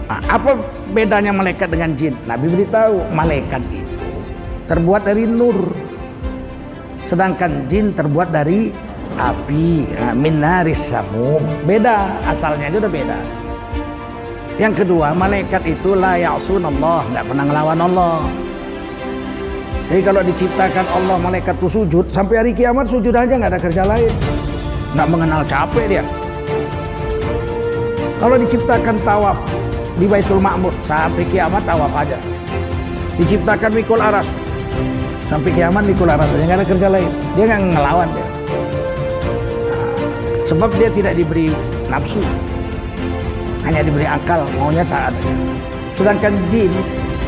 Nah, apa bedanya malaikat dengan jin? Nabi beritahu, malaikat itu terbuat dari nur, sedangkan jin terbuat dari api, min naris samum. Beda, asalnya aja udah beda. Yang kedua, malaikat itu la ya'sunallah, nggak pernah ngelawan Allah. Jadi kalau diciptakan Allah, malaikat itu sujud sampai hari kiamat, sujud aja, nggak ada kerja lain, nggak mengenal capek dia. Kalau diciptakan tawaf di Baitul Ma'mur, sampai kiamat tawaf aja. Diciptakan mikul aras, sampai kiamat mikul aras aja, nggak ada kerja lain, dia nggak ngelawan dia. Sebab dia tidak diberi nafsu, hanya diberi akal, maunya taat. Sedangkan jin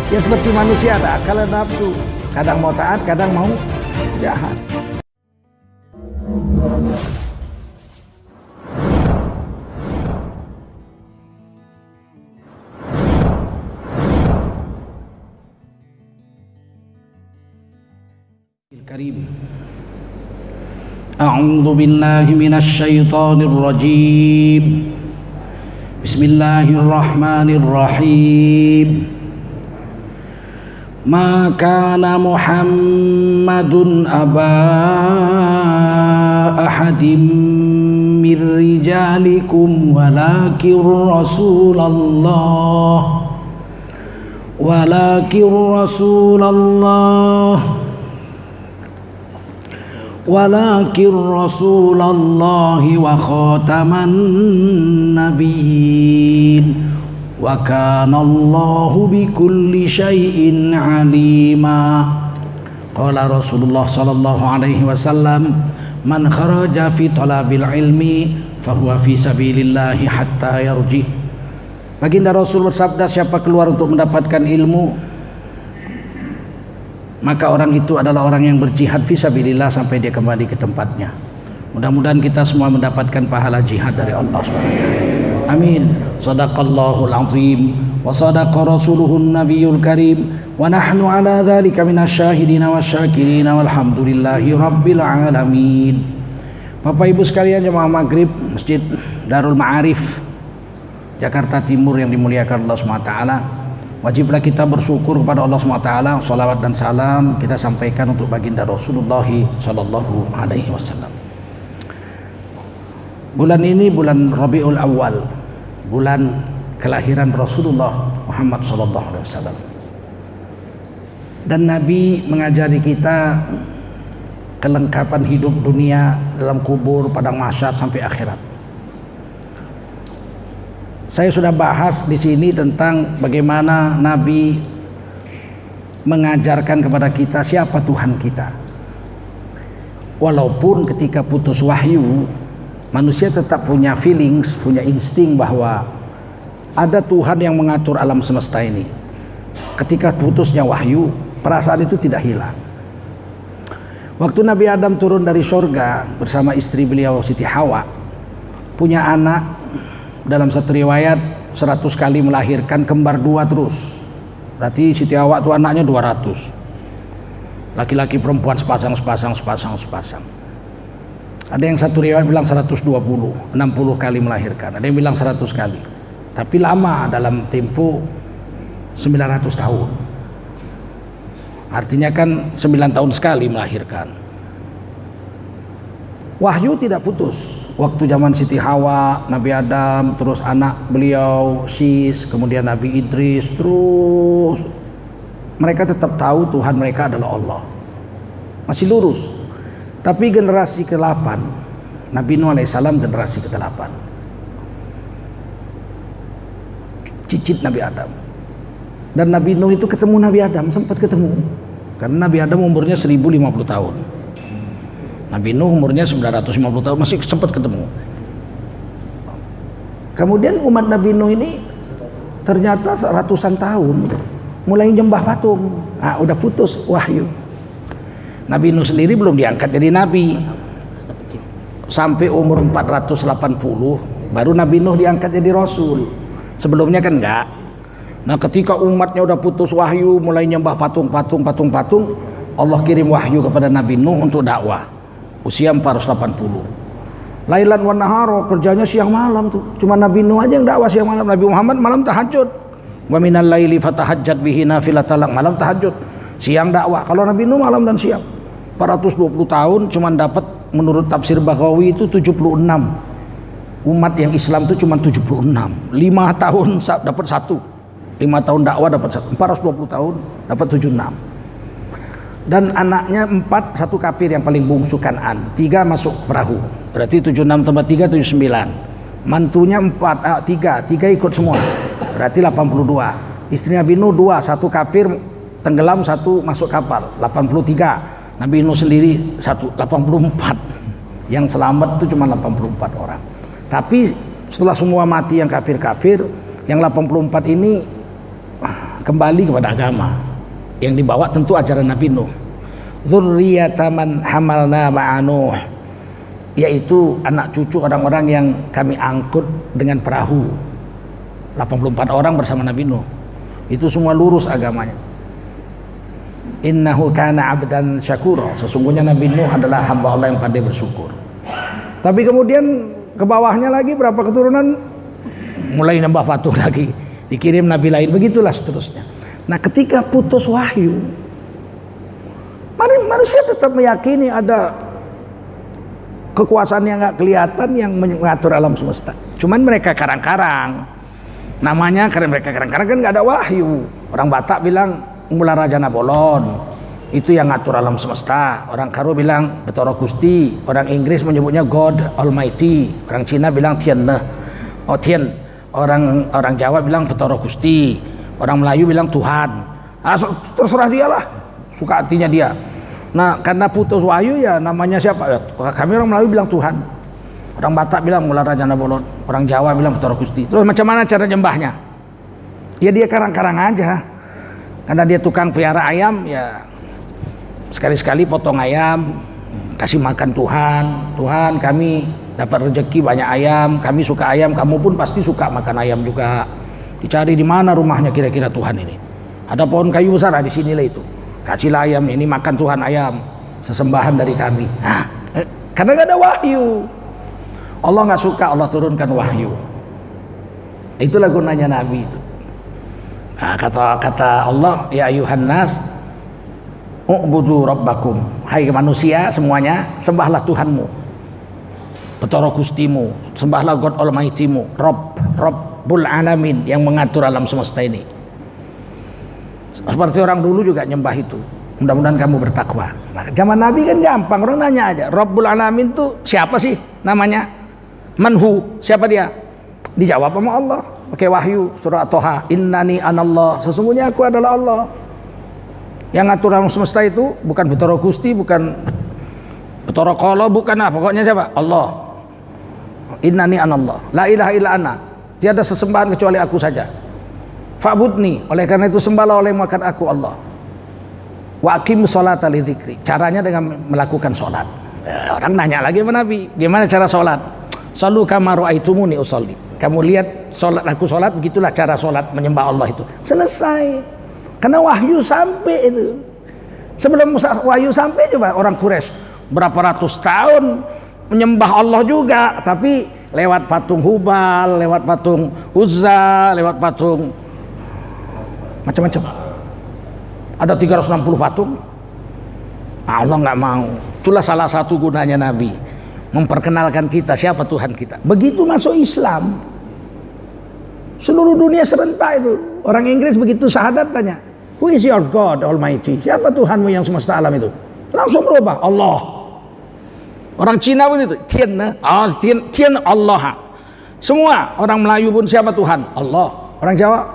yang seperti manusia, ada akal dan nafsu, kadang mau taat, kadang mau jahat. Karim. A'udzu billahi minasy syaithanir rajim. Bismillahirrahmanirrahim. Ma kana Muhammadun aba ahadim mir rijalikum walakin Rasulallahi wa khataman nabiyyin wa kana Allahu bikulli syai'in alima. Qala Rasulullah sallallahu alaihi wasallam, man kharaja fi talabil ilmi fahuwa fi sabilillahi hatta yarji. Baginda Rasul bersabda, siapa keluar untuk mendapatkan ilmu, maka orang itu adalah orang yang berjihad fisabilillah sampai dia kembali ke tempatnya. Mudah-mudahan kita semua mendapatkan pahala jihad dari Allah SWT. Amin. Shadaqallahul azim wa sadaqa rasuluhun nabiyul karim wa nahnu ala dzalika minasyahidina wasyakirina walhamdulillahi rabbil alamin. Bapak Ibu sekalian jemaah maghrib Masjid Darul Ma'arif Jakarta Timur yang dimuliakan Allah SWT, wajiblah kita bersyukur kepada Allah SWT. Salawat dan salam kita sampaikan untuk baginda Rasulullah Sallallahu Alaihi Wasallam. Bulan ini bulan Rabiul Awal, bulan kelahiran Rasulullah Muhammad Sallallahu Alaihi Wasallam. Dan Nabi mengajari kita kelengkapan hidup dunia dalam kubur, padang mahsyar sampai akhirat. Saya sudah bahas di sini tentang bagaimana Nabi mengajarkan kepada kita siapa Tuhan kita. Walaupun ketika putus wahyu, manusia tetap punya feelings, punya insting bahwa ada Tuhan yang mengatur alam semesta ini. Ketika putusnya wahyu, perasaan itu tidak hilang. Waktu Nabi Adam turun dari surga bersama istri beliau Siti Hawa, punya anak. Dalam satu riwayat 100 kali melahirkan, kembar 2 terus. Berarti Siti Hawa itu anaknya 200. Laki-laki perempuan sepasang. Ada yang satu riwayat bilang 120, 60 kali melahirkan. Ada yang bilang 100 kali. Tapi lama, dalam tempo 900 tahun. Artinya kan 9 tahun sekali melahirkan. Wahyu tidak putus. Waktu zaman Siti Hawa, Nabi Adam, terus anak beliau Syis, kemudian Nabi Idris, terus mereka tetap tahu Tuhan mereka adalah Allah. Masih lurus. Tapi generasi ke-8, Nabi Nuh alaihissalam generasi ke-8, cicit Nabi Adam. Dan Nabi Nuh itu ketemu Nabi Adam, sempat ketemu. Karena Nabi Adam umurnya 1050 tahun. Nabi Nuh umurnya 950 tahun, masih sempat ketemu. Kemudian umat Nabi Nuh ini ternyata ratusan tahun mulai nyembah patung. Nah, udah putus wahyu. Nabi Nuh sendiri belum diangkat jadi nabi. Sampai umur 480 baru Nabi Nuh diangkat jadi rasul. Sebelumnya kan enggak. Nah, ketika umatnya udah putus wahyu, mulai nyembah patung, Allah kirim wahyu kepada Nabi Nuh untuk dakwah. Usia 480. Lailan wa naharo, kerjanya siang malam tuh. Cuma Nabi Nuh aja yang dakwah siang malam. Nabi Muhammad malam tahajud. Wa minal laili fatahajjat bihi nafilatan lak, malam tahajud, siang dakwah. Kalau Nabi Nuh malam dan siang. 420 tahun cuman dapat, menurut tafsir Baghawi itu 76. Umat yang Islam itu cuma 76. 5 tahun dapat 1. 5 tahun dakwah dapat 1. 420 tahun dapat 76. Dan anaknya 4, 1 kafir yang paling bungsu Kan'an, 3 masuk perahu. Berarti 76 tambah 3 79. Mantunya 3 ikut semua. Berarti 82. Istri Nabi Nuh 2, 1 kafir tenggelam, 1 masuk kapal. 83. Nabi Nuh sendiri 1, 84. Yang selamat itu cuma 84 orang. Tapi setelah semua mati yang kafir-kafir, yang 84 ini kembali kepada agama. Yang dibawa tentu ajaran Nabi Nuh. Dzurriyyata man hamalna ma'a Nuh, yaitu anak cucu orang-orang yang kami angkut dengan perahu. 84 orang bersama Nabi Nuh. Itu semua lurus agamanya. Innahu kana 'abdan syakura, sesungguhnya Nabi Nuh adalah hamba Allah yang pandai bersyukur. Tapi kemudian ke bawahnya lagi berapa keturunan mulai nambah patuh lagi, dikirim nabi lain, begitulah seterusnya. Nah, ketika putus wahyu, manusia tetap meyakini ada kekuasaan yang nggak kelihatan yang mengatur alam semesta. Cuman mereka karang-karang, namanya karena mereka karang-karang kan nggak ada wahyu. Orang Batak bilang Mula Raja Nabolon, itu yang ngatur alam semesta. Orang Karo bilang Betoro Gusti. Orang Inggris menyebutnya God Almighty. Orang Cina bilang Tian Ne, Tien. Orang Jawa bilang Betoro Gusti. Orang Melayu bilang Tuhan. Terserah dia lah, suka hatinya dia. Nah, karena putus wahyu ya namanya siapa? Ya, kami orang Melayu bilang Tuhan. Orang Batak bilang Mula Raja Nabolon. Orang Jawa bilang Betoro Gusti. Terus macam mana cara nyembahnya? Ya dia karang-karang aja. Karena dia tukang pelihara ayam, ya sekali-sekali potong ayam, kasih makan Tuhan. Tuhan, kami dapat rezeki banyak ayam, kami suka ayam, kamu pun pasti suka makan ayam juga. Dicari di mana rumahnya kira-kira Tuhan ini. Ada pohon kayu besar, di sinilah itu. Kasihlah ayam, ini makan Tuhan ayam, sesembahan dari kami. Nah, karena gak ada wahyu. Allah gak suka Allah turunkan wahyu. Itulah gunanya Nabi itu. Nah, kata Allah, ya ayuhan nas u'budu rabbakum, hai manusia semuanya, sembahlah Tuhanmu, Betoro Gustimu, sembahlah God Almighty-mu, Rabbul Alamin, yang mengatur alam semesta ini. Seperti orang dulu juga nyembah itu. Mudah-mudahan kamu bertakwa. Nah, zaman Nabi kan gampang, orang nanya aja, Rabbul Alamin itu siapa sih namanya? Manhu, siapa dia? Dijawab sama Allah pakai wahyu, surah At-Toha, innani anallah, sesungguhnya aku adalah Allah. Yang ngatur alam semesta itu bukan Betoro Gusti, bukan Betoro Kolo, bukan pokoknya siapa? Allah. Innani anallah, la ilaha illa ana, tiada sesembahan kecuali aku saja. Fa'budni, oleh karena itu sembahlah oleh makan aku Allah. Wa aqim sholata li dzikri, caranya dengan melakukan sholat. Orang nanya lagi sama Nabi, gimana cara sholat? Sallu kama ra'aitumuni usolli, kamu lihat sholat aku sholat, begitulah cara sholat menyembah Allah itu. Selesai. Karena wahyu sampai itu. Sebelum wahyu sampai coba orang Quraisy berapa ratus tahun menyembah Allah juga, tapi lewat patung Hubal, lewat patung Uzza, lewat patung macam-macam. Ada 360 patung. Allah nggak mau. Itulah salah satu gunanya Nabi, memperkenalkan kita siapa Tuhan kita. Begitu masuk Islam, seluruh dunia serentak itu. Orang Inggris begitu syahadat tanya, who is your God Almighty? Siapa Tuhanmu yang semesta alam itu? Langsung berubah, Allah. Orang Cina pun itu, Tian Allah. Semua orang Melayu pun siapa Tuhan? Allah. Orang Jawa,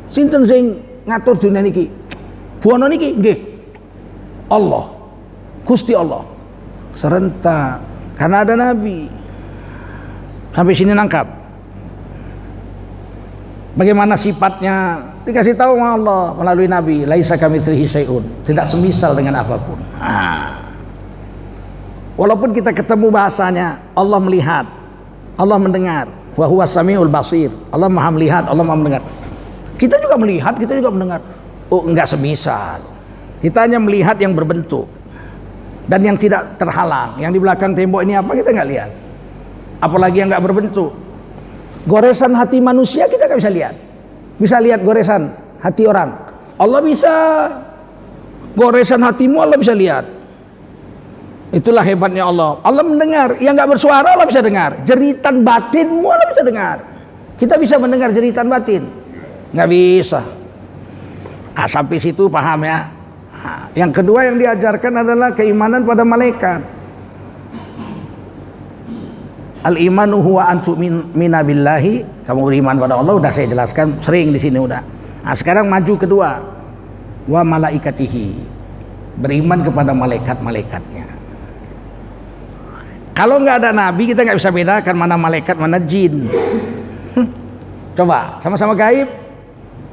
sinten sing ngatur dunia niki? Buana niki nggih. Allah. Gusti Allah. Serentak karena ada Nabi. Sampai sini nangkap. Bagaimana sifatnya dikasih tahu sama Allah melalui Nabi, laisa kamitslihi syai'un, tidak semisal dengan apapun. Walaupun kita ketemu bahasanya, Allah melihat, Allah mendengar, wa huwas samiul basir, Allah Maha melihat, Allah Maha mendengar. Kita juga melihat, kita juga mendengar. Oh, enggak semisal. Kita hanya melihat yang berbentuk dan yang tidak terhalang. Yang di belakang tembok ini apa kita nggak lihat. Apalagi yang nggak berbentuk. Goresan hati manusia kita nggak bisa lihat. bisa lihat goresan hati orang. Allah bisa. Goresan hatimu Allah bisa lihat. Itulah hebatnya Allah. Allah mendengar. Yang nggak bersuara Allah bisa dengar. Jeritan batinmu Allah bisa dengar. Kita bisa mendengar jeritan batin? Nggak bisa. Nah, sampai situ paham ya. Nah, yang kedua yang diajarkan adalah keimanan pada malaikat. Al-imanu huwa an tu'mina billahi. Kamu beriman pada Allah, udah saya jelaskan sering di sini udah. Nah, sekarang maju kedua. Wa malaikatihi, beriman kepada malaikat-malaikatnya. Kalau nggak ada nabi kita nggak bisa bedakan mana malaikat mana jin. Coba sama-sama gaib,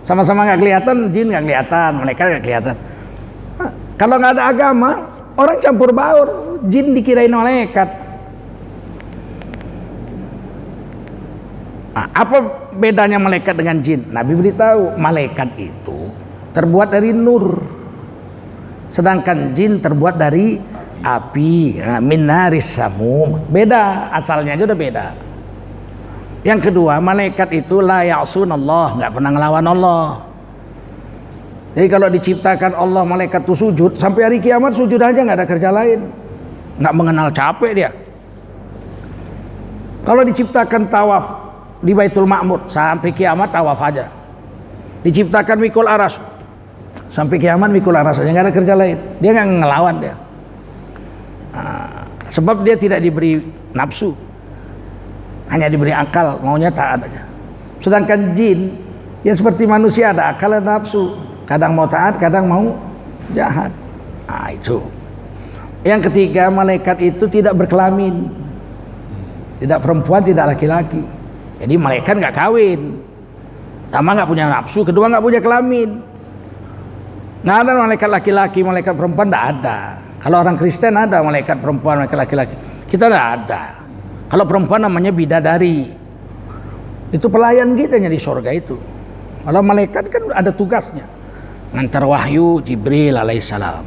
sama-sama nggak kelihatan, jin nggak kelihatan, malaikat nggak kelihatan. Kalau nggak ada agama, orang campur baur, jin dikirain malaikat. Apa bedanya malaikat dengan jin? Nabi beritahu malaikat itu terbuat dari nur, sedangkan jin terbuat dari api, min naris samum. Beda, asalnya aja udah beda. Yang kedua, malaikat itu la ya'sunallah, nggak pernah ngelawan Allah. Jadi kalau diciptakan Allah malaikat itu sujud, sampai hari kiamat sujud aja, nggak ada kerja lain, nggak mengenal capek dia. Kalau diciptakan tawaf di Baitul Ma'mur, sampai kiamat tawaf aja. Diciptakan mikul aras, sampai kiamat mikul aras aja, nggak ada kerja lain, dia nggak ngelawan dia. Sebab dia tidak diberi nafsu, hanya diberi akal, maunya taat aja. Sedangkan jin ya seperti manusia, ada akal dan nafsu, kadang mau taat, kadang mau jahat. Itu. Yang ketiga, malaikat itu tidak berkelamin, tidak perempuan, tidak laki-laki. Jadi malaikat nggak kawin, pertama nggak punya nafsu, kedua nggak punya kelamin. Nggak ada malaikat laki-laki, malaikat perempuan, nggak ada. Kalau orang Kristen ada malaikat perempuan, malaikat laki-laki. Kita nggak ada. Kalau perempuan namanya bidadari, itu pelayan kita di surga itu. Kalau malaikat kan ada tugasnya, ngantar wahyu Jibril alaihissalam,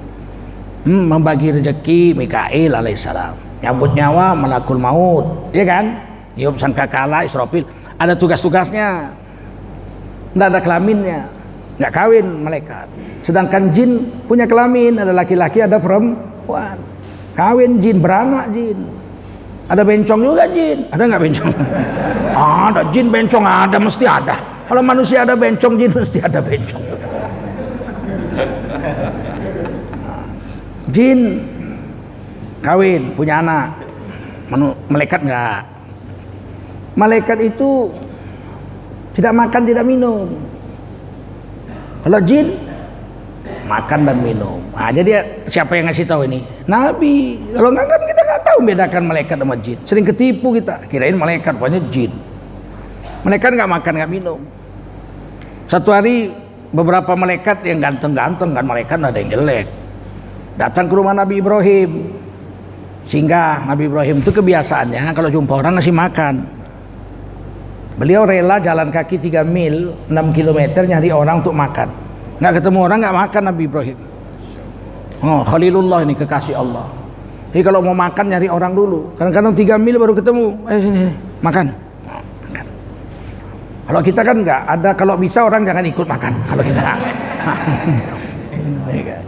membagi rezeki Mikail alaihissalam, nyabut nyawa malakul maut, ya kan? Yub sangkakala Israfil, ada tugas-tugasnya. Nggak ada kelaminnya, nggak kawin malaikat. Sedangkan jin punya kelamin, ada laki-laki, ada perempuan. Kawin jin, beranak jin. Ada bencong juga jin, ada nggak bencong? Ada jin bencong, ada, mesti ada. Kalau manusia ada bencong, jin mesti ada bencong. Jin kawin, punya anak. Malaikat nggak. Malaikat itu tidak makan, tidak minum. Kalau jin makan dan minum. Nah, jadi siapa yang ngasih tahu ini? Nabi. Kalau nggak kan kita nggak tahu bedakan malaikat sama jin. Sering ketipu kita, kirain malaikat, pokoknya jin. Malaikat nggak makan, nggak minum. Satu hari beberapa malaikat yang ganteng-ganteng, kan malaikat ada yang jelek, datang ke rumah Nabi Ibrahim. Sehingga Nabi Ibrahim itu kebiasaannya kalau jumpa orang ngasih makan. Beliau rela jalan kaki 3 mil, 6 km nyari orang untuk makan. Nggak ketemu orang, nggak makan Nabi Ibrahim. Oh, Khalilullah ini, kekasih Allah. Jadi kalau mau makan nyari orang dulu. Kadang-kadang 3 mil baru ketemu. Sini, makan. Makan. Kalau kita kan nggak ada, kalau bisa orang jangan ikut makan. Kalau kita,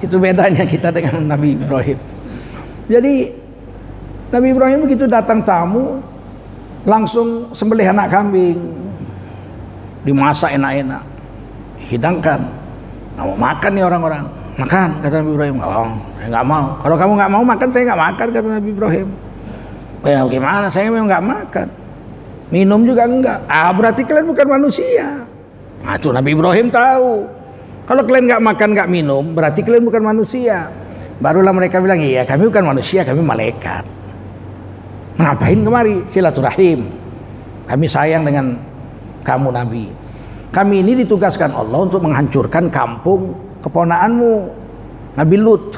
itu bedanya kita dengan Nabi Ibrahim. Jadi Nabi Ibrahim begitu datang tamu, langsung sembelih anak kambing, dimasak enak-enak, hidangkan. Nggak mau makan nih orang-orang. Makan, kata Nabi Ibrahim. Oh, saya nggak mau. Kalau kamu nggak mau makan, saya nggak makan, kata Nabi Ibrahim. Ya gimana, saya memang nggak makan. Minum juga enggak. Berarti kalian bukan manusia. Nah itu Nabi Ibrahim tahu. Kalau kalian nggak makan, nggak minum, berarti kalian bukan manusia. Barulah mereka bilang, iya kami bukan manusia, kami malaikat. Ngapain kemari? Silaturahim. Kami sayang dengan kamu Nabi. Kami ini ditugaskan Allah untuk menghancurkan kampung keponakanmu Nabi Lut.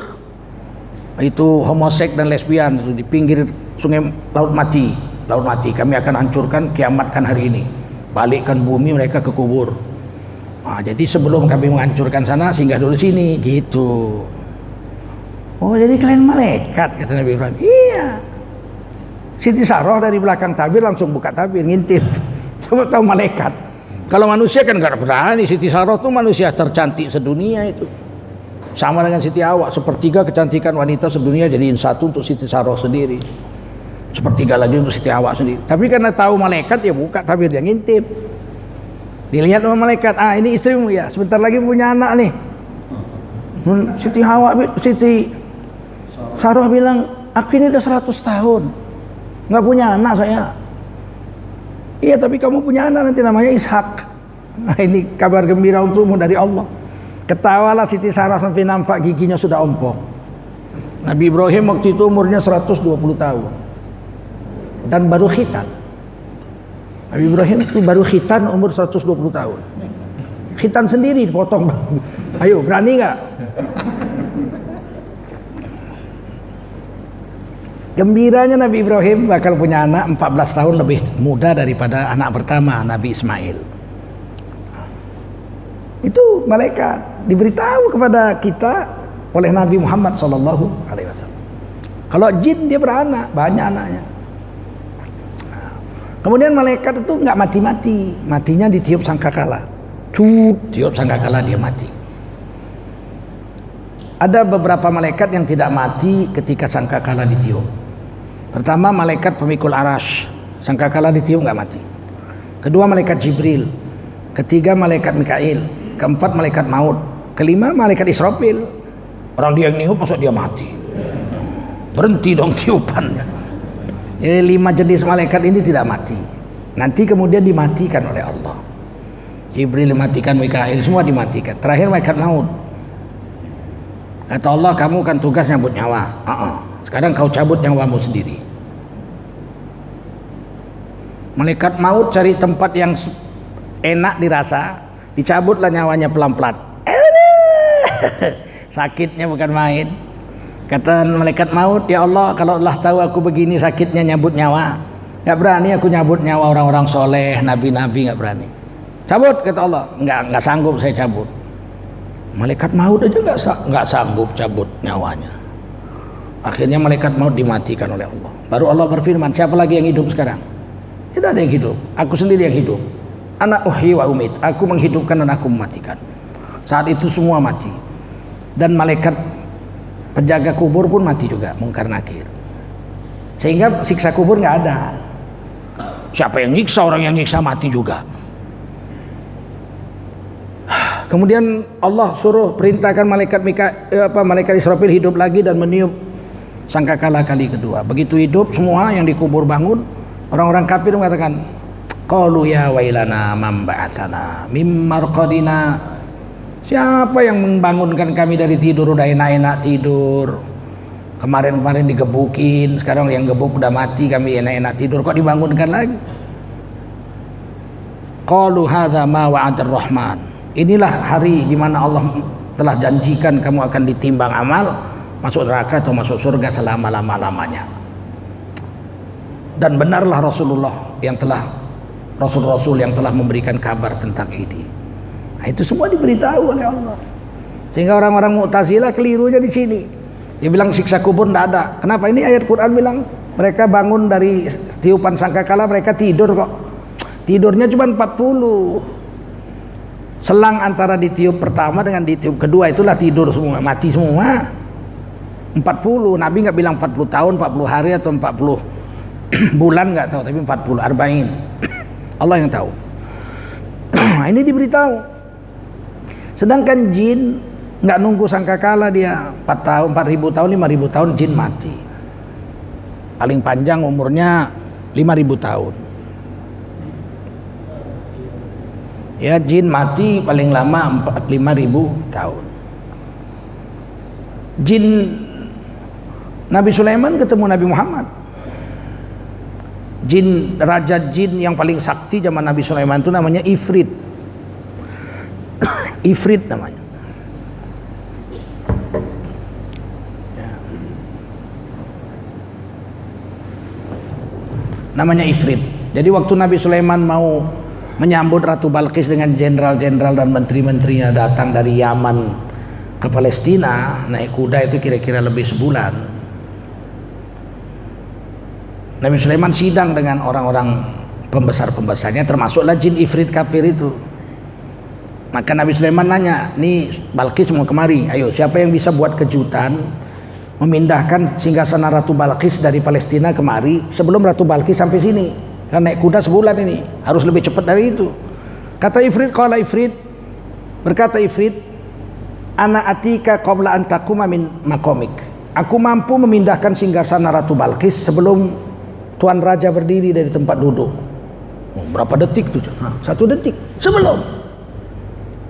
Itu homoseks dan lesbian itu di pinggir sungai Laut Mati. Laut Mati kami akan hancurkan, kiamatkan hari ini. Balikkan bumi mereka ke kubur. Nah, jadi sebelum kami menghancurkan sana, singgah dulu sini gitu. Oh, jadi kalian malaikat, kata Nabi Ibrahim. Iya. Siti Saroh dari belakang tabir langsung buka tabir, ngintip. Coba tahu malaikat. Kalau manusia kan nggak berani. Siti Sarah tuh manusia tercantik sedunia itu. Sama dengan Siti Hawa, sepertiga kecantikan wanita sedunia jadiin satu untuk Siti Sarah sendiri. Sepertiga lagi untuk Siti Hawa sendiri. Tapi karena tahu malaikat ya buka tabir dia ngintip. Dilihat sama malaikat, ini istrimu ya, sebentar lagi punya anak nih. Siti Hawa, Siti Sarah bilang, aku ini udah 100 tahun nggak punya anak saya. Iya, tapi kamu punya anak nanti namanya Ishak. Nah, ini kabar gembira untukmu dari Allah. Ketawalah Siti Sarah sampai nampak giginya sudah ompong. Nabi Ibrahim waktu itu umurnya 120 tahun dan baru khitan. Nabi Ibrahim itu baru khitan umur 120 tahun. Khitan sendiri dipotong. Ayo, berani nggak? Gembiranya Nabi Ibrahim bakal punya anak 14 tahun lebih muda daripada anak pertama Nabi Ismail. Itu malaikat diberitahu kepada kita oleh Nabi Muhammad SAW. Kalau jin dia beranak, banyak anaknya. Kemudian malaikat itu nggak mati-mati, matinya ditiup sangkakala. Tiup sangkakala dia mati. Ada beberapa malaikat yang tidak mati ketika sangkakala ditiup. Pertama malaikat pemikul arash, sangkakala ditiup nggak mati. Kedua malaikat Jibril. Ketiga malaikat Mikail. Keempat malaikat maut. Kelima malaikat Israfil. Orang dia yang niup masuk dia mati. Berhenti dong tiupannya. Jadi 5 jenis malaikat ini tidak mati. Nanti kemudian dimatikan oleh Allah. Jibril dimatikan, Mikail semua dimatikan. Terakhir malaikat maut. Kata Allah, kamu kan tugas nyabut nyawa. Sekarang kau cabut nyawamu sendiri. Malaikat maut cari tempat yang enak dirasa, dicabutlah nyawanya pelan-pelan. Sakitnya bukan main. Kata malaikat maut, ya Allah, kalau Allah tahu aku begini sakitnya nyabut nyawa, nggak berani aku nyabut nyawa orang-orang soleh, nabi-nabi, nggak berani. Cabut, kata Allah. Nggak sanggup saya cabut. Malaikat maut aja nggak sanggup cabut nyawanya. Akhirnya malaikat maut dimatikan oleh Allah. Baru Allah berfirman, siapa lagi yang hidup sekarang? Tidak ada yang hidup. Aku sendiri yang hidup. Ana uhyi wa umit. Aku menghidupkan dan aku mematikan. Saat itu semua mati. Dan malaikat penjaga kubur pun mati juga, Mungkar Nakir. Sehingga siksa kubur nggak ada. Siapa yang nyiksa, orang yang nyiksa mati juga. Kemudian Allah suruh perintahkan malaikat Israfil hidup lagi dan meniup sangkakala kali kedua. Begitu hidup semua yang dikubur bangun, orang-orang kafir mengatakan, qalu ya wailana man ba'atsana mim marqadina. Siapa yang membangunkan kami dari tidur? Udah enak-enak tidur. Kemarin-kemarin digebukin, sekarang yang gebuk udah mati, kami enak-enak tidur, kok dibangunkan lagi? Qalu hadza ma wa'adar rahman. Inilah hari di mana Allah telah janjikan kamu akan ditimbang amal, masuk neraka atau masuk surga selama-lama-lamanya. Dan benarlah Rasul-Rasul yang telah memberikan kabar tentang ini. Nah, itu semua diberitahu oleh Allah. Sehingga orang-orang Mu'tazilah kelirunya di sini. Dia bilang siksa kubur tidak ada. Kenapa? Ini ayat Quran bilang mereka bangun dari tiupan sangkakala, mereka tidur kok. Tidurnya cuma 40. Selang antara ditiup pertama dengan ditiup kedua itulah tidur semua, mati semua. 40. Nabi nggak bilang 40 tahun, 40 hari atau 40 bulan, nggak tahu, tapi 40, arba'in. Allah yang tahu. Nah, ini diberitahu. Sedangkan jin nggak nunggu sangkakala, dia 4 tahun, 4.000 tahun, 5.000 tahun jin mati. Paling panjang umurnya 5.000 tahun. Ya, jin mati paling lama 5.000 tahun. Jin Nabi Sulaiman ketemu Nabi Muhammad. Raja jin yang paling sakti zaman Nabi Sulaiman itu namanya Ifrit. Ifrit namanya. Ya. Namanya Ifrit. Jadi waktu Nabi Sulaiman mau menyambut Ratu Balqis dengan jenderal-jenderal dan menteri-menterinya datang dari Yaman ke Palestina, naik kuda itu kira-kira lebih sebulan. Nabi Sulaiman sidang dengan orang-orang pembesar-pembesarnya, termasuklah jin ifrit kafir itu. Maka Nabi Sulaiman nanya, nih Balqis mau kemari, ayo siapa yang bisa buat kejutan memindahkan singgasana Ratu Balqis dari Palestina kemari sebelum Ratu Balqis sampai sini, kan naik kuda sebulan ini, harus lebih cepat dari itu. Kata Ifrit, qala Ifrit, berkata Ifrit, ana atika qabla an taquma min maqamik, aku mampu memindahkan singgasana Ratu Balqis sebelum Tuan Raja berdiri dari tempat duduk. Berapa detik tuh? 1 detik sebelum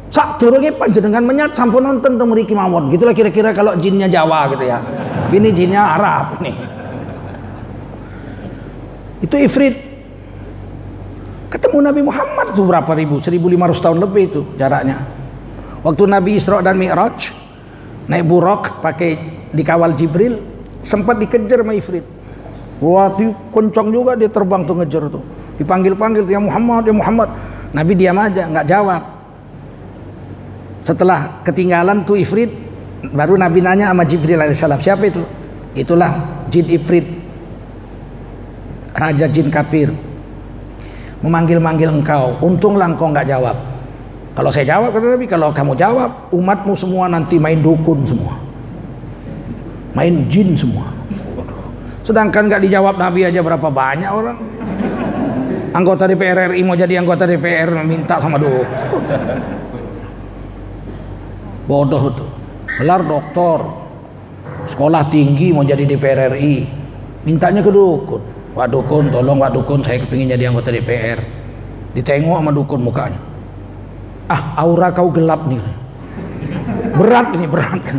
sak turunnya panjenengan menyat sampun nonton teng mriki mawon. Gitulah kira-kira kalau jinnya Jawa gitu ya. Tapi ini jinnya Arab nih. Itu Ifrit. Ketemu Nabi Muhammad tuh berapa ribu? 1500 tahun lebih itu jaraknya. Waktu Nabi Isra dan Mi'raj naik buraq pakai dikawal Jibril, sempat dikejar sama Ifrit. Wah, kencang juga dia terbang tuh ngejar tuh. Dipanggil-panggil, ya Muhammad, ya Muhammad. Nabi diam aja, nggak jawab. Setelah ketinggalan tuh Ifrit, baru Nabi nanya sama Jibril alaihissalam, siapa itu? Itulah jin Ifrit, raja jin kafir, memanggil-manggil engkau. Untunglah engkau nggak jawab. Kalau saya jawab, kata Nabi, kalau kamu jawab, umatmu semua nanti main dukun semua, main jin semua. Sedangkan nggak dijawab Nabi aja berapa banyak orang. Anggota DPR RI mau jadi anggota DPR minta sama dukun. Bodoh tuh. Gelar doktor, sekolah tinggi mau jadi DPR RI, mintanya ke dukun. Wah dukun, tolong Wak dukun, saya kepingin jadi anggota DPR. Ditengok sama dukun mukanya. Ah, aura kau gelap nih. Berat ini, berat kan.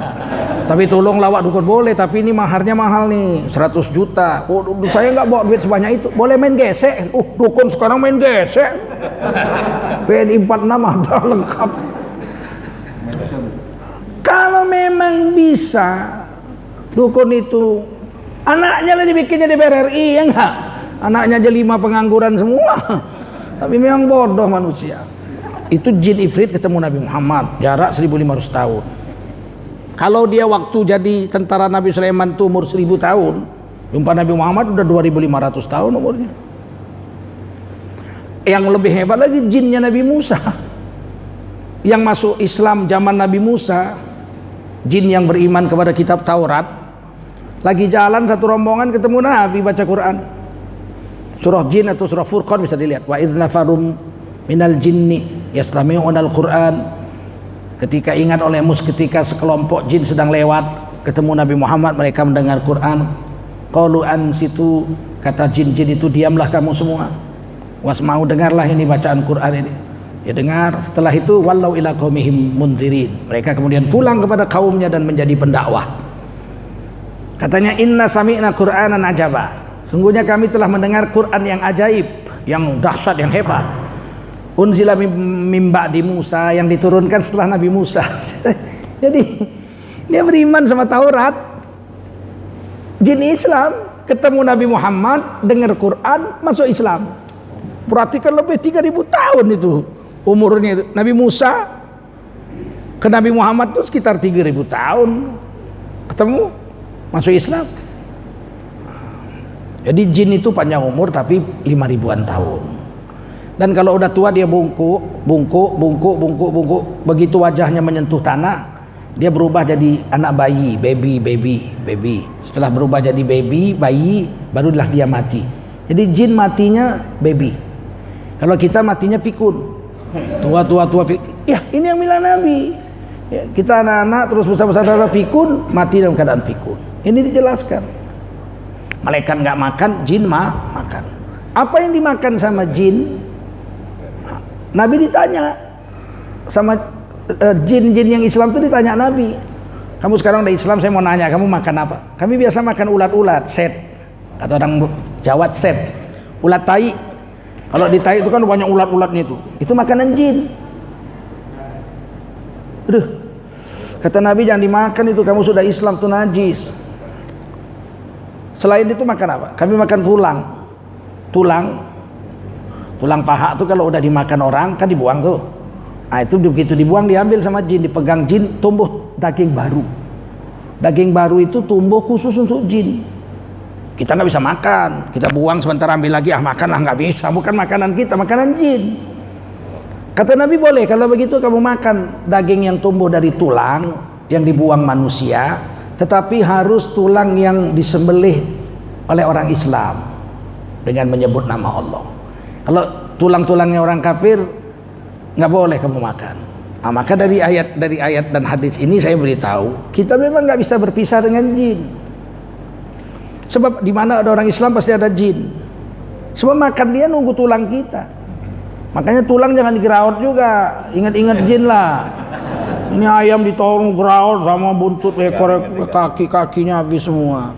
Tapi tolong lawak dukun, boleh, tapi ini maharnya mahal nih, 100 juta. Oh, saya nggak bawa duit sebanyak itu. Boleh main gesek. Dukun sekarang main gesek. PNI 46 ada lengkap. Kalau memang bisa dukun itu anaknya lah dibikinnya DPR RI, ya enggak? Anaknya aja 5 pengangguran semua. Tapi memang bodoh manusia. Itu jin Ifrit ketemu Nabi Muhammad, jarak 1500 tahun. Kalau dia waktu jadi tentara Nabi Sulaiman itu umur 1000 tahun, jumpa Nabi Muhammad udah 2500 tahun umurnya. Yang lebih hebat lagi jinnya Nabi Musa, yang masuk Islam zaman Nabi Musa, jin yang beriman kepada kitab Taurat, lagi jalan satu rombongan ketemu Nabi baca Quran. Surah Jin atau surah Furqan bisa dilihat. Wa idz nafarum minal jinni yastami'unal Quran. Ketika ingat olehmu ketika sekelompok jin sedang lewat ketemu Nabi Muhammad, mereka mendengar Quran. Qalu ansitu, kata jin-jin itu, diamlah kamu semua. Wasma'u, dengarlah ini bacaan Quran ini. Ya dengar. Setelah itu wallau ila qaumihim mundzirin, mereka kemudian pulang kepada kaumnya dan menjadi pendakwah. Katanya inna sami'na Qur'anan ajaba, sungguhnya kami telah mendengar Quran yang ajaib, yang dahsyat, yang hebat. Unzila mim ba'di Musa, yang diturunkan setelah Nabi Musa. Jadi dia beriman sama Taurat. Jin Islam ketemu Nabi Muhammad, dengar Quran, masuk Islam. Perhatikan lebih 3000 tahun itu umurnya itu. Nabi Musa ke Nabi Muhammad itu sekitar 3000 tahun ketemu, masuk Islam. Jadi jin itu panjang umur tapi 5000-an tahun. Dan kalau udah tua dia bungkuk. Begitu wajahnya menyentuh tanah, dia berubah jadi anak bayi, baby. Setelah berubah jadi bayi, barulah dia mati. Jadi jin matinya baby. Kalau kita matinya pikun. Tua ya ini yang bilang Nabi ya, kita anak-anak terus besar fikun, mati dalam keadaan fikun. Ini dijelaskan. Malaikat nggak makan, jin makan. Apa yang dimakan sama jin? Nabi ditanya sama jin-jin yang Islam itu, ditanya Nabi, kamu sekarang udah Islam, saya mau nanya, kamu makan apa? Kami biasa makan ulat-ulat, set, atau orang Jawa set, ulat tai. Kalau di tai itu kan banyak ulat-ulatnya itu makanan jin. Aduh, kata Nabi jangan dimakan itu, kamu sudah Islam tuh najis. Selain itu makan apa? Kami makan tulang paha tuh kalau udah dimakan orang kan dibuang tuh. Nah itu begitu dibuang diambil sama jin, dipegang jin, tumbuh daging baru. Daging baru itu tumbuh khusus untuk jin. Kita nggak bisa makan, kita buang sebentar ambil lagi, makanlah, nggak bisa, bukan makanan kita, makanan jin. Kata Nabi, boleh kalau begitu kamu makan daging yang tumbuh dari tulang yang dibuang manusia, tetapi harus tulang yang disembelih oleh orang Islam dengan menyebut nama Allah. Kalau tulang-tulangnya orang kafir nggak boleh kamu makan. Nah, maka dari ayat dan hadis ini saya beritahu, kita memang nggak bisa berpisah dengan jin. Sebab di mana ada orang Islam pasti ada jin. Sebab makan dia nunggu tulang kita. Makanya tulang jangan digeraut juga. Ingat-ingat jin lah. Ini ayam ditolong geraut sama buntut ekor, kaki-kakinya habis semua.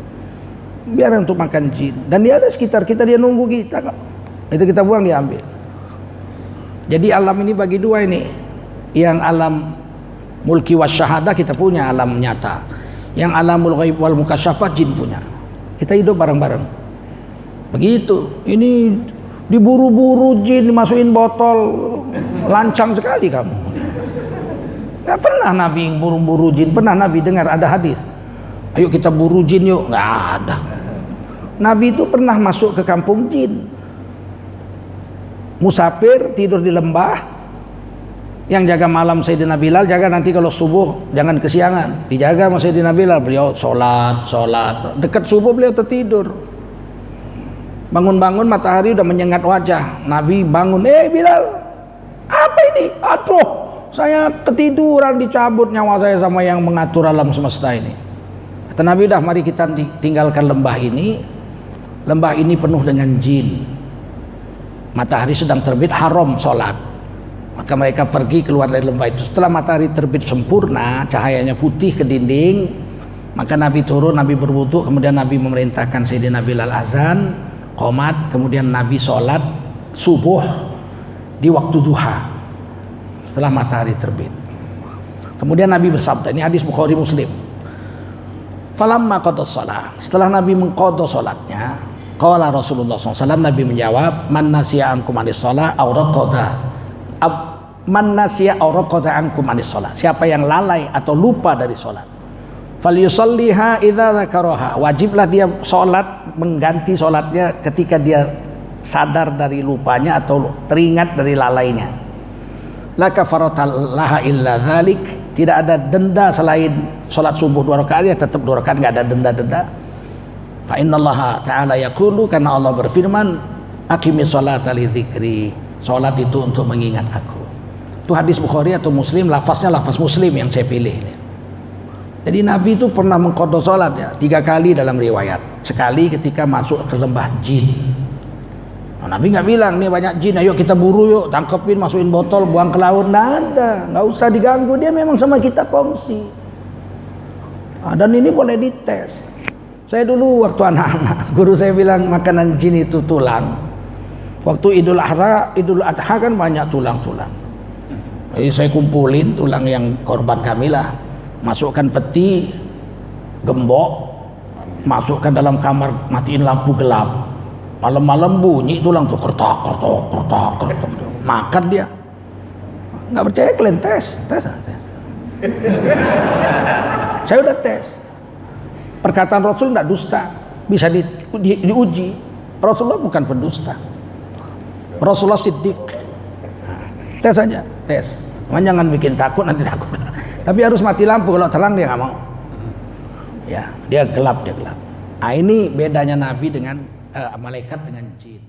Biar untuk makan jin. Dan dia ada sekitar kita, dia nunggu kita kok. Itu kita buang, dia ambil. Jadi alam ini bagi dua ini. Yang alam mulki wasyahadah kita punya alam nyata. Yang alamul ghaib wal mukasyafat jin punya. Kita hidup bareng-bareng. Begitu. Ini diburu-buru jin, dimasukin botol, lancang sekali kamu. Gak pernah Nabi buru-buru jin. Pernah Nabi dengar ada hadis, ayo kita buru jin yuk? Gak ada. Nabi itu pernah masuk ke kampung jin, musafir tidur di lembah. Yang jaga malam Sayyidina Bilal, jaga nanti kalau subuh jangan kesiangan, dijaga sama Sayyidina Bilal. Beliau sholat, dekat subuh beliau tertidur. Bangun-bangun matahari udah menyengat wajah. Nabi bangun, Bilal, apa ini? Aduh, saya ketiduran, dicabut nyawa saya sama yang mengatur alam semesta ini. Kata Nabi, udah mari kita tinggalkan lembah ini. Lembah ini penuh dengan jin. Matahari sedang terbit, haram sholat. Maka mereka pergi keluar dari lembah itu. Setelah matahari terbit sempurna, cahayanya putih ke dinding, maka Nabi turun, Nabi berwudu, kemudian Nabi memerintahkan Sayyidina Bilal azan, qomat, kemudian Nabi sholat subuh di waktu duha setelah matahari terbit. Kemudian Nabi bersabda, ini hadis Bukhari Muslim, falamma qada shalah, setelah Nabi mengqadha salatnya, qala Rasulullah SAW, Nabi menjawab, man nasiya ankum anis shalah aw raqada, man nasiya aw raqada ankum anis shalah, siapa yang lalai atau lupa dari salat, falyusalliha idza dzakaraha, wajiblah dia salat, mengganti salatnya ketika dia sadar dari lupanya atau teringat dari lalainya. La kafarata laha illa dzalik, tidak ada denda selain salat subuh 2 rakaat, ya tetap 2 rakaat, enggak ada denda-denda. Fa innallaha ta'ala yaqulu, karena Allah berfirman, aqimis sholata li dzikri, salat itu untuk mengingat aku. Itu hadis Bukhari atau Muslim, lafaznya lafaz Muslim yang saya pilih ini. Jadi Nabi itu pernah mengqadha salat ya 3 kali dalam riwayat. Sekali ketika masuk ke lembah jin. Nah, Nabi nggak bilang nih banyak jin, ayo kita buru yuk, tangkepin, masukin botol, buang ke laut. Nggak usah diganggu, dia memang sama kita kongsi. Nah, dan ini boleh dites. Saya dulu waktu anak-anak, guru saya bilang makanan jin itu tulang. Waktu Idul Adha kan banyak tulang-tulang. Jadi saya kumpulin tulang yang korban kami lah, masukkan peti, gembok, masukkan dalam kamar, matiin lampu gelap. Malam-malam bunyi tulang tuh, kertak. Makan dia. Nggak percaya kalian tes. Saya udah tes. Perkataan Rasul nggak dusta, bisa diuji. Rasulullah bukan pendusta. Rasulullah Siddiq. Tes aja, tes. Jangan bikin takut, nanti takut. Tapi harus mati lampu, kalau terang dia nggak mau. Ya, dia gelap. Nah, ini bedanya Nabi dengan malaikat dengan jin.